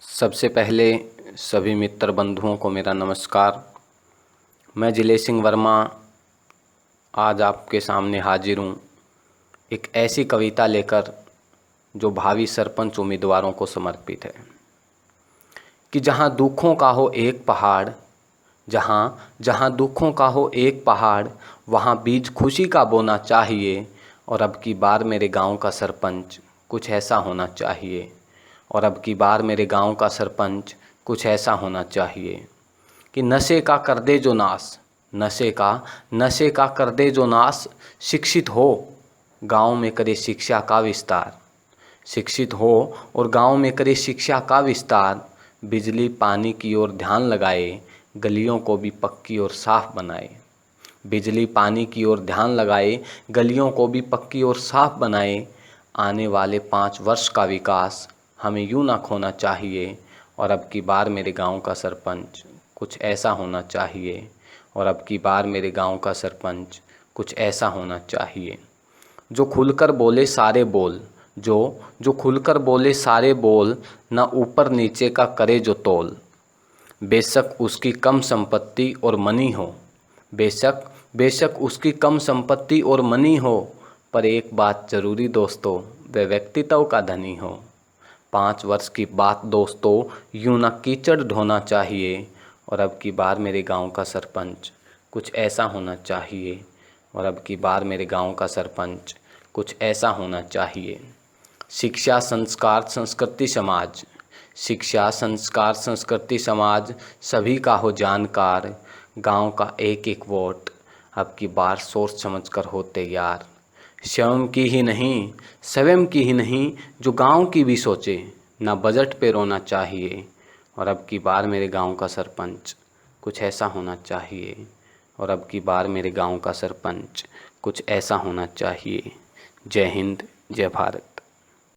सबसे पहले सभी मित्र बंधुओं को मेरा नमस्कार। मैं जिले सिंह वर्मा आज आपके सामने हाजिर हूँ एक ऐसी कविता लेकर जो भावी सरपंच उम्मीदवारों को समर्पित है कि जहाँ दुखों का हो एक पहाड़, जहाँ जहाँ दुखों का हो एक पहाड़, वहाँ बीज खुशी का बोना चाहिए। और अब की बार मेरे गांव का सरपंच कुछ ऐसा होना चाहिए। और अब की बार मेरे गांव का सरपंच कुछ ऐसा होना चाहिए कि नशे का कर दे जो नाश, नशे का कर दे जो नाश, शिक्षित हो गांव में करे शिक्षा का विस्तार, शिक्षित हो और गांव में करे शिक्षा का विस्तार। बिजली पानी की ओर ध्यान लगाए, गलियों को भी पक्की और साफ बनाए। बिजली पानी की ओर ध्यान लगाए, गलियों को भी पक्की और साफ बनाए। आने वाले 5 वर्ष का विकास हमें यूं ना खोना चाहिए। और अब की बार मेरे गांव का सरपंच कुछ ऐसा होना चाहिए। और अब की बार मेरे गांव का सरपंच कुछ ऐसा होना चाहिए जो खुलकर बोले सारे बोल, जो खुलकर बोले सारे बोल, ना ऊपर नीचे का करे जो तोल। बेशक उसकी कम संपत्ति और मनी हो, बेशक उसकी कम संपत्ति और मनी हो, पर एक बात जरूरी दोस्तों, वह व्यक्तित्व का धनी हो। 5 वर्ष की बात दोस्तों, यूं ना कीचड़ ढोना चाहिए। और अब की बार मेरे गांव का सरपंच कुछ ऐसा होना चाहिए। और अब की बार मेरे गांव का सरपंच कुछ ऐसा होना चाहिए। शिक्षा संस्कार संस्कृति समाज, शिक्षा संस्कार संस्कृति समाज, सभी का हो जानकार। गांव का एक एक वोट अब की बार सोच समझ कर हो तैयार। स्वयं की ही नहीं जो गांव की भी सोचे, ना बजट पे रोना चाहिए। और अब की बार मेरे गांव का सरपंच कुछ ऐसा होना चाहिए। और अब की बार मेरे गांव का सरपंच कुछ ऐसा होना चाहिए। जय हिंद, जय भारत।